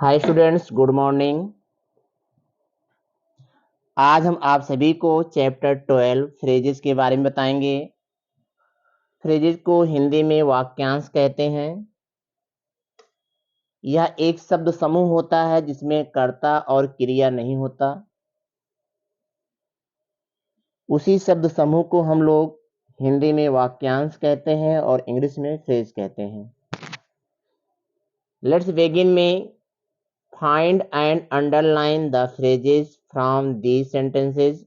Hi students, good morning. आज हम आप सभी को चैप्टर 12 फ्रेजेस के बारे में बताएंगे। फ्रेजेस को हिंदी में वाक्यांश कहते हैं। यह एक शब्द समूह होता है जिसमें कर्ता और क्रिया नहीं होता। उसी शब्द समूह को हम लोग हिंदी में वाक्यांश कहते हैं और इंग्लिश में फ्रेज कहते हैं। लेट्स बिगिन में find and underline the phrases from these sentences.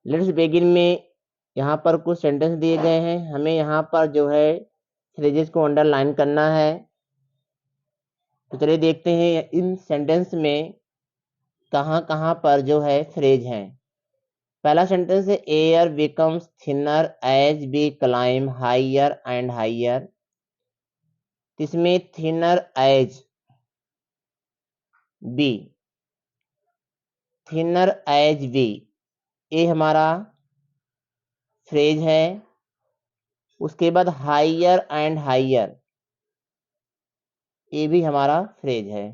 Let's begin में यहाँ पर कुछ सेंटेंस दिए गए हैं, हमें यहाँ पर जो है फ्रेजेस को अंडरलाइन करना है। तो चलिए देखते हैं इन सेंटेंस में कहाँ कहाँ पर जो है फ्रेज हैं। पहला सेंटेंस है air becomes thinner as we climb higher and higher. इसमें thinner as be, thinner as be, ये हमारा फ्रेज है। उसके बाद हायर एंड हायर, ये भी हमारा फ्रेज है।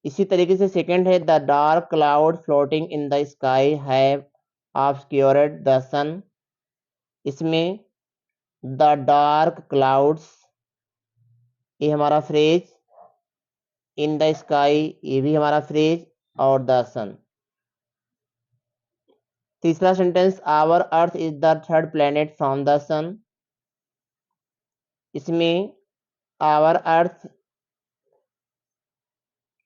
इसी तरीके से सेकंड है the dark cloud floating in the sky have obscured the sun. इसमें द डार्क क्लाउड्स, ये हमारा फ्रेज। इन द स्काई, ये भी हमारा फ्रेज। और द सन। तीसरा sentence our earth is the third planet from the sun. इसमें our earth,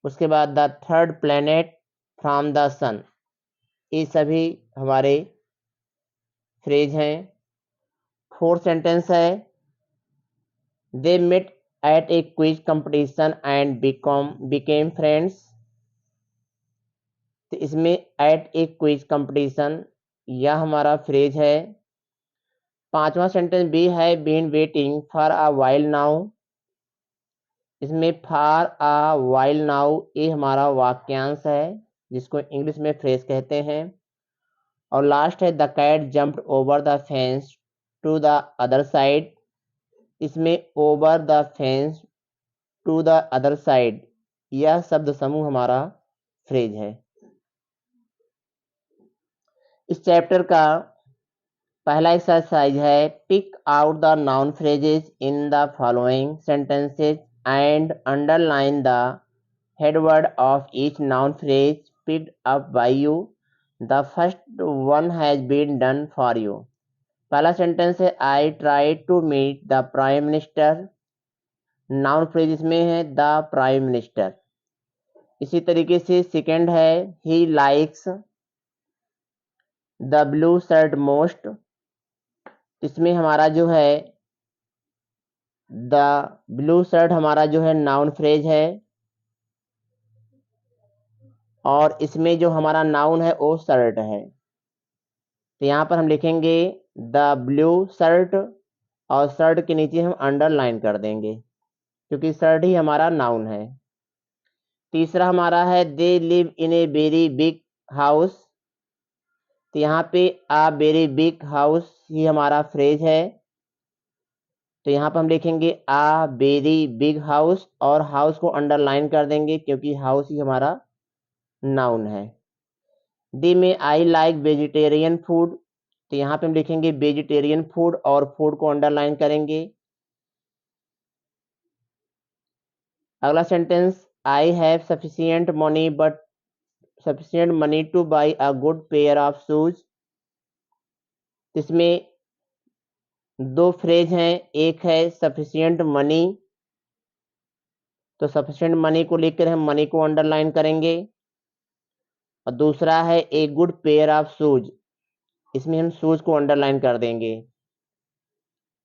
उसके बाद the third planet from the sun, ये सभी हमारे फ्रेज हैं। फोर्थ सेंटेंस है they met at a quiz competition and became friends. तो इसमें एट ए क्विज कंपटीशन, यह हमारा फ्रेज है। पांचवा सेंटेंस भी है been waiting for a while now. इसमें फॉर अ वाइल नाउ, ये हमारा वाक्यांश है जिसको इंग्लिश में फ्रेज कहते हैं। और लास्ट है the cat jumped over the fence to the other side. इसमें over the fence to the other side, यह शब्द समूह हमारा फ्रेज है। इस चैप्टर का पहला एक्सरसाइज है pick out the noun phrases in the following sentences and underline the headword of each noun phrase picked up by you. The first one has been done for you. पहला sentence है I try to meet the prime minister. Noun phrase इसमें है the prime minister. इसी तरीके से second है he likes the blue shirt most. इसमें हमारा जो है द ब्लू शर्ट हमारा जो है नाउन फ्रेज है। और इसमें जो हमारा नाउन है वो शर्ट है। तो यहाँ पर हम लिखेंगे द ब्लू शर्ट और शर्ट के नीचे हम अंडरलाइन कर देंगे क्योंकि शर्ट ही हमारा नाउन है। तीसरा हमारा है they live in a very big house. तो यहाँ पे आ वेरी बिग हाउस ही हमारा फ्रेज है। तो यहाँ पर हम लिखेंगे आ वेरी बिग हाउस और हाउस को अंडरलाइन कर देंगे क्योंकि हाउस ही हमारा नाउन है। डी में आई लाइक वेजिटेरियन फूड। तो यहाँ पे हम लिखेंगे वेजिटेरियन फूड और फूड को अंडरलाइन करेंगे। अगला sentence I have sufficient money two by a good pair of shoes. इसमें दो फ्रेज हैं, एक है सफिशियंट मनी, तो सफिशियंट मनी को लिखकर हम मनी को अंडरलाइन करेंगे। और दूसरा है a good pair of shoes, इसमें हम शूज को अंडरलाइन कर देंगे।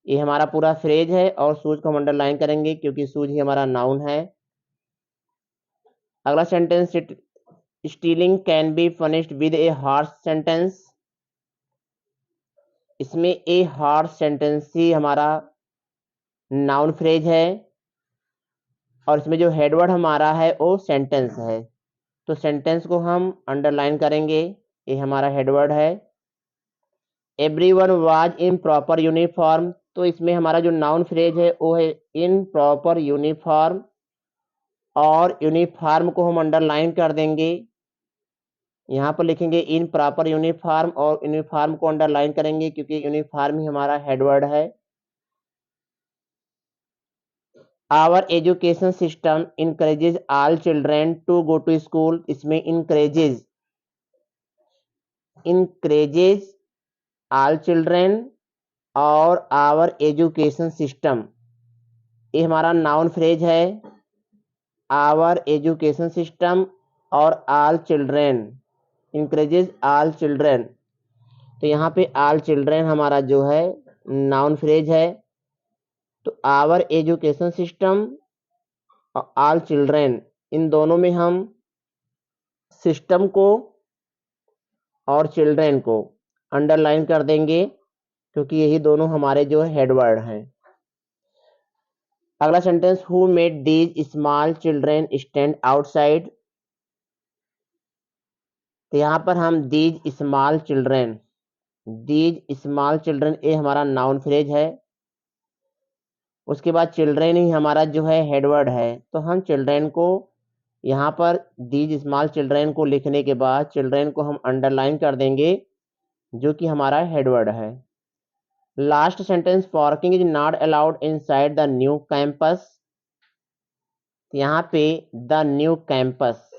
ये हमारा पूरा फ्रेज है और शूज को हम अंडरलाइन करेंगे क्योंकि शूज ही हमारा नाउन है। अगला sentence stealing can be punished with A harsh sentence. इसमें ए हार्श सेंटेंस ही हमारा नाउन फ्रेज है और इसमें जो हेडवर्ड हमारा है वो सेंटेंस है। तो सेंटेंस को हम अंडरलाइन करेंगे, ये हमारा हेडवर्ड है। Everyone was in proper uniform. तो इसमें हमारा जो नाउन फ्रेज है वो है इन प्रॉपर यूनिफॉर्म और यूनिफॉर्म को हम अंडरलाइन कर देंगे। यहाँ पर लिखेंगे इन प्रॉपर यूनिफॉर्म, और यूनिफॉर्म को अंडरलाइन करेंगे क्योंकि यूनिफॉर्म ही हमारा हेडवर्ड है। Our education system encourages all children to go to school. इसमें इनकरेजेज ऑल चिल्ड्रेन और आवर एजुकेशन सिस्टम, ये हमारा नाउन फ्रेज है। आवर एजुकेशन सिस्टम और all children, encourages all children, तो यहाँ पे ऑल चिल्ड्रेन हमारा जो है नाउन फ्रेज है। तो आवर एजुकेशन सिस्टम और ऑल चिल्ड्रेन, इन दोनों में हम सिस्टम को और चिल्ड्रेन को अंडरलाइन कर देंगे क्योंकि यही दोनों हमारे जो हेडवर्ड हैं। अगला sentence, who made these small children stand outside. तो यहाँ पर हम दीज स्मॉल चिल्ड्रेन, ये हमारा नाउन फ्रेज है। उसके बाद चिल्ड्रेन ही हमारा जो है हेडवर्ड है, तो हम चिल्ड्रेन को यहाँ पर दीज स्मॉल चिल्ड्रेन को लिखने के बाद चिल्ड्रेन को हम अंडरलाइन कर देंगे जो कि हमारा हेडवर्ड है। Last sentence, parking is not allowed inside the new campus. यहाँ पे द न्यू कैंपस,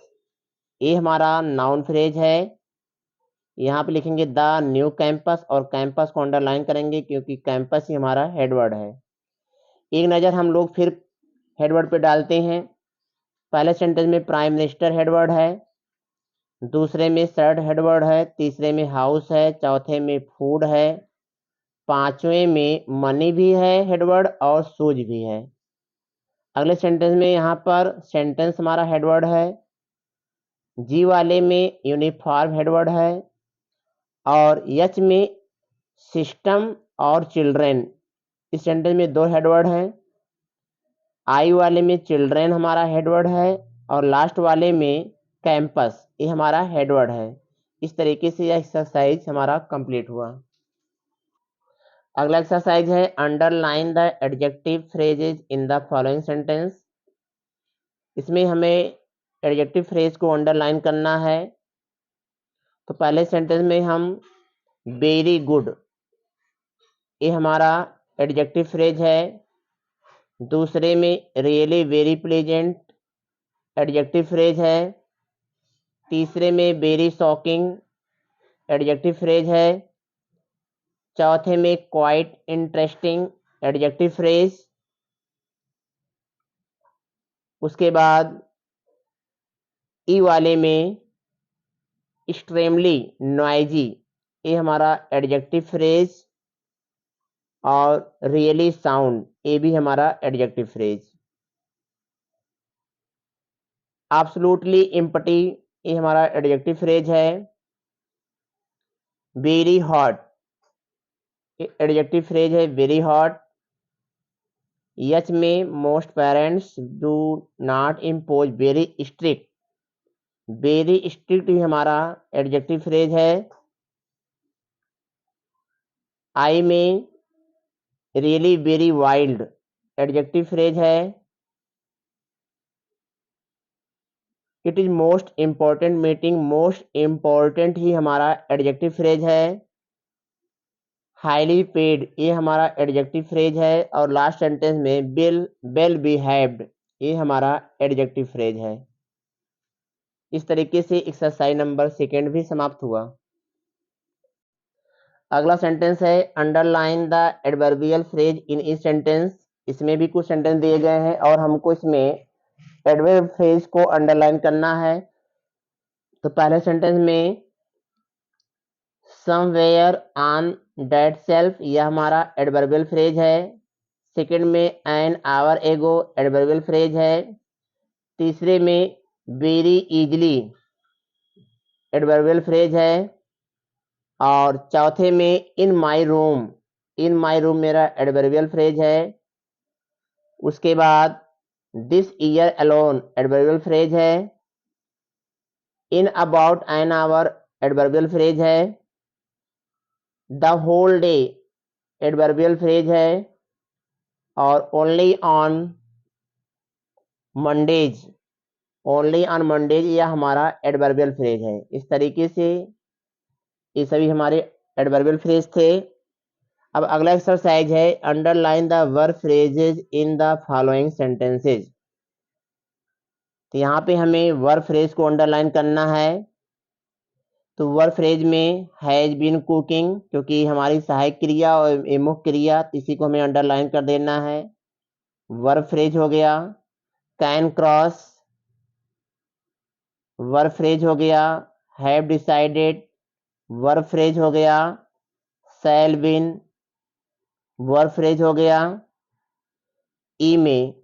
ये हमारा नाउन फ्रेज है। यहाँ पे लिखेंगे द न्यू कैंपस और कैंपस को अंडरलाइन करेंगे क्योंकि कैंपस ही हमारा हेडवर्ड है। एक नज़र हम लोग फिर हेडवर्ड पे डालते हैं। पहले सेंटेंस में प्राइम मिनिस्टर हेडवर्ड है, दूसरे में शर्ट हेडवर्ड है, तीसरे में हाउस है, चौथे में फूड है, पांचवें में मनी भी है हेडवर्ड और शूज भी है। अगले सेंटेंस में यहाँ पर सेंटेंस हमारा हेडवर्ड है, जी वाले में यूनिफॉर्म हेडवर्ड है, और एच में सिस्टम और चिल्ड्रेन, इस सेंटेंस में दो हेडवर्ड हैं। आई वाले में चिल्ड्रेन हमारा हेडवर्ड है और लास्ट वाले में कैंपस, ये हमारा हेडवर्ड है। इस तरीके से यह एक्सरसाइज हमारा कंप्लीट हुआ। अगला एक्सरसाइज है underline the adjective phrases in the following sentence. इसमें हमें एडजेक्टिव फ्रेज को अंडरलाइन करना है। तो पहले सेंटेंस में हम वेरी गुड, ये हमारा एडजेक्टिव फ्रेज है। दूसरे में really very pleasant, adjective phrase है। तीसरे में वेरी शॉकिंग, एडजेक्टिव फ्रेज है। चौथे में क्वाइट इंटरेस्टिंग, एडजेक्टिव फ्रेज। उसके बाद ई वाले में एक्सट्रीमली नॉइजी, ये हमारा एडजेक्टिव फ्रेज, और रियली साउंड, ये भी हमारा एडजेक्टिव फ्रेज। एब्सोल्युटली एम्प्टी, ये हमारा एडजेक्टिव फ्रेज है। वेरी हॉट, एडजेक्टिव फ्रेज है वेरी हॉट। यच में most parents do not impose very strict, very strict ही हमारा एडजेक्टिव फ्रेज है। आई में really very wild, adjective phrase है। It is most important meeting, most important ही हमारा एडजेक्टिव फ्रेज है। हाईली पेड, ये हमारा एडजेक्टिव फ्रेज है। और लास्ट सेंटेंस में वेल बिहेव्ड, ये हमारा एडजेक्टिव फ्रेज है। इस तरीके से एक्सरसाइज नंबर 2 भी समाप्त हुआ। अगला सेंटेंस है underline the adverbial phrase in इस सेंटेंस। इसमें भी कुछ सेंटेंस दिए गए हैं और हमको इसमें एडवर्ब फ्रेज को अंडरलाइन करना है। तो पहले सेंटेंस में समवेयर ऑन दैट सेल्फ, यह हमारा एडवर्बियल फ्रेज है। सेकंड में एन आवर एगो, एडवर्बियल फ्रेज है। तीसरे में वेरी इजली, एडवर्बियल फ्रेज है। और चौथे में in my room, in my room मेरा एडवर्बियल फ्रेज है। उसके बाद this year alone, adverbial phrase है। In about an hour, adverbial phrase है। The whole day, adverbial phrase है। और only on Mondays, only on Mondays, या हमारा एडवर्बियल फ्रेज है। इस तरीके से ये सभी हमारे एडवर्बियल फ्रेज थे। अब अगला एक्सरसाइज है underline the verb phrases in the following sentences. तो यहाँ पे हमें वर्ब फ्रेज को अंडरलाइन करना है। तो वर्ब फ्रेज में हैज बीन कुकिंग, क्योंकि हमारी सहायक क्रिया और मुख्य क्रिया, तो इसी को हमें अंडरलाइन कर देना है। वर्ब फ्रेज हो गया कैन क्रॉस, वर्ब फ्रेज हो गया हैव डिसाइडेड, वर्ब फ्रेज हो गया शैल बीन, वर्ब फ्रेज हो गया ई में,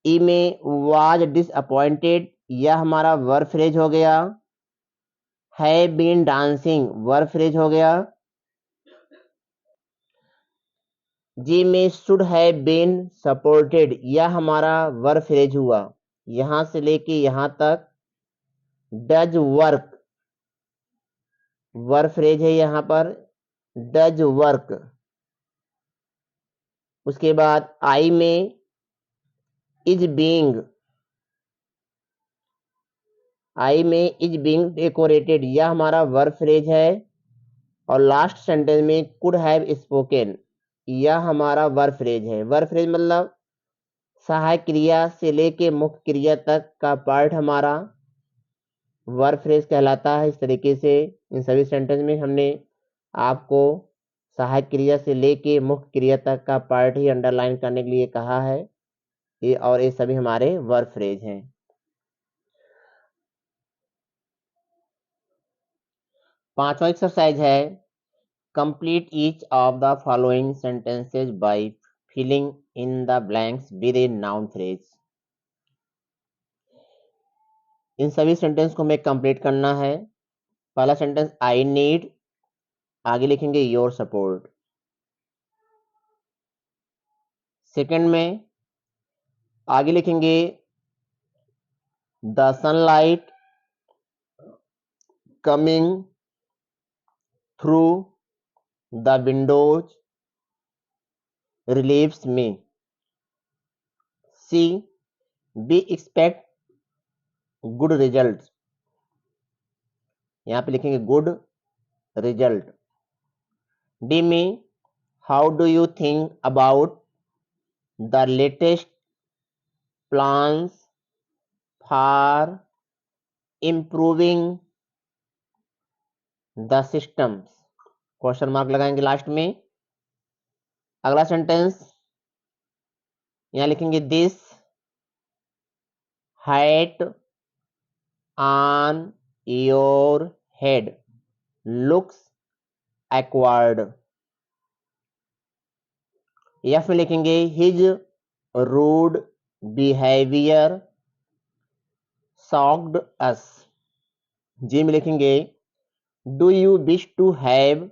ई में वाज डिसअपॉइंटेड, यह हमारा वर्ब फ्रेज हो गया। Have been dancing, verb phrase हो गया। जी में शुड हैव बीन सपोर्टेड, यह हमारा वर्ब फ्रेज हुआ। यहां से लेके यहां तक डज वर्क, वर्ब फ्रेज है यहां पर डज वर्क। उसके बाद आई में इज बीइंग, आई में इज बीइंग डेकोरेटेड, यह हमारा वर्ब फ्रेज है। और लास्ट सेंटेंस में कुड हैव स्पोकन, यह हमारा वर्ब फ्रेज है। वर्ब फ्रेज मतलब सहायक क्रिया से लेके मुख्य क्रिया तक का पार्ट हमारा वर्ब फ्रेज कहलाता है। इस तरीके से इन सभी सेंटेंस में हमने आपको सहायक क्रिया से लेके मुख्य क्रिया तक का पार्ट ही अंडरलाइन करने के लिए कहा है। ये और ये सभी हमारे वर्ब फ्रेज हैं। पांचवा एक्सरसाइज है complete each of the following sentences by filling in the blanks with a noun phrase. इन सभी सेंटेंस को हमें कंप्लीट करना है। पहला सेंटेंस आई नीड, आगे लिखेंगे योर सपोर्ट। सेकंड में आगे लिखेंगे the sunlight coming through the windows relieves me. C we expect good result, यहां पे लिखेंगे गुड रिजल्ट। डी में how do you think about the latest plans for improving the systems, question mark लगाएंगे last में। अगला sentence यहां लिखेंगे this hat on your head looks awkward. F में लिखेंगे his rude behaviour shocked us. G में लिखेंगे do you wish to have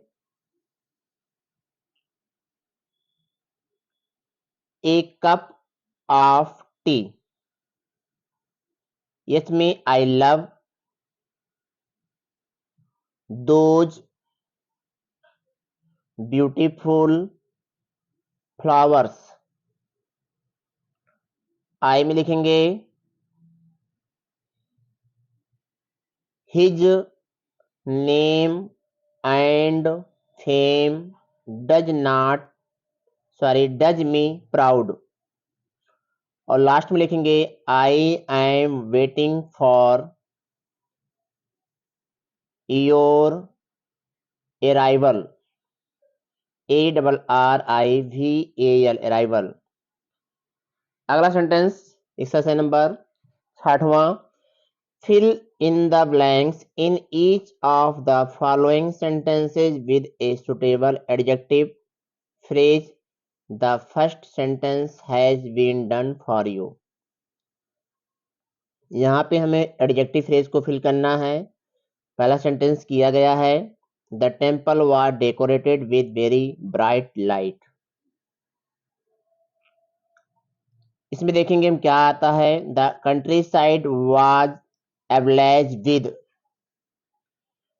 a cup of T. H में I love those beautiful flowers. I में लिखेंगे his name and fame does me proud. और last में लिखेंगे I am waiting for your arrival, ARRIVAL arrival. अगला sentence exercise number 60वां fill in the blanks in each of the following sentences with a suitable adjective phrase the first sentence has been done for you. यहाँ पे हमें adjective phrase को fill करना है। पहला sentence किया गया है the temple was decorated with very bright light. इसमें देखेंगे हम क्या आता है the countryside was ablaze with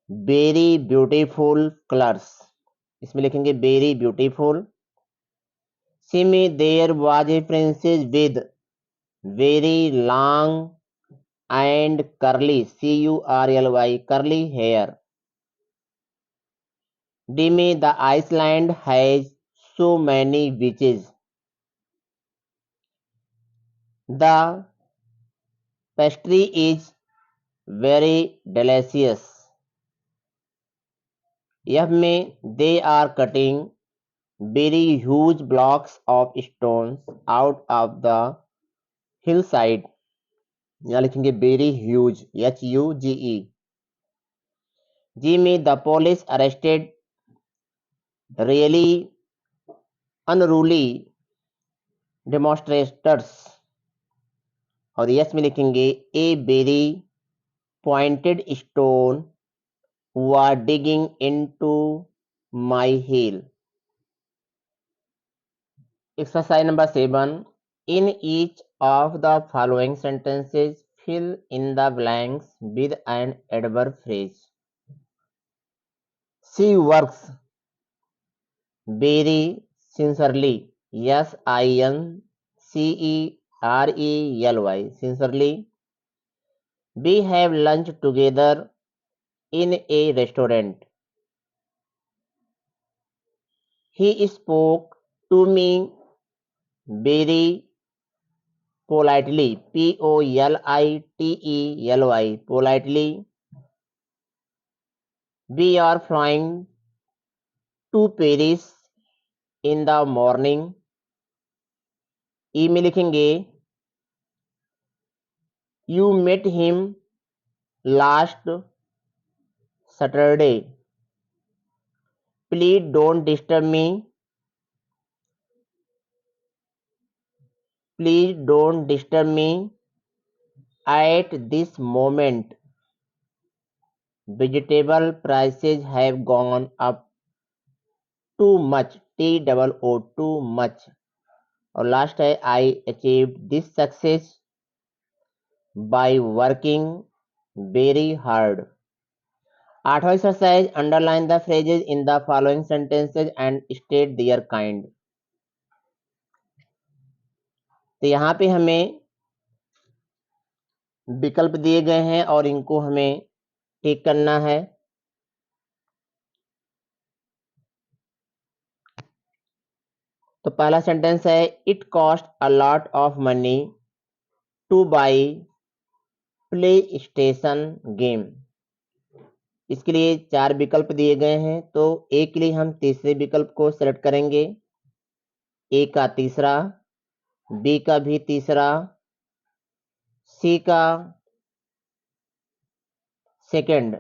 very beautiful colours. इसमें लिखेंगे very beautiful. Simi, there was a princess with very long and curly, curly, curly hair. Dimi, the Iceland has so many beaches. The pastry is very delicious. Yummy, they are cutting very huge blocks of stones out of the hillside. यहाँ लिखेंगे very huge, Huge. Jimmy, the police arrested really unruly demonstrators. और yes में लिखेंगे a very pointed stone were digging into my heel. Exercise number 7. In each of the following sentences, fill in the blanks with an adverb phrase. She works very sincerely. Sincerely. Sincerely. We have lunch together in a restaurant. He spoke to me very politely. Politely. Politely. We are flying to Paris in the morning. ई में लिखेंगे You met him last Saturday. Please don't disturb me. Please don't disturb me at this moment. Vegetable prices have gone up too much. Too much. और last है I achieved this success by working very hard. 8वां exercise, underline the phrases in the following sentences and state their kind. तो यहाँ पे हमें विकल्प दिए गए हैं और इनको हमें टिक करना है। तो पहला सेंटेंस है it cost a lot of money two by play station game. इसके लिए 4 विकल्प दिए गए हैं, तो ए के लिए हम तीसरे विकल्प को सेलेक्ट करेंगे, ए का तीसरा, बी का भी तीसरा, सी का सेकंड,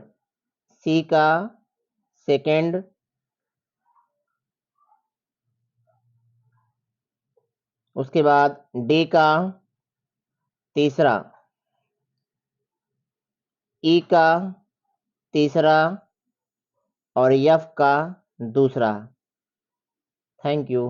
उसके बाद डी का तीसरा, ई का तीसरा और एफ का दूसरा। Thank you.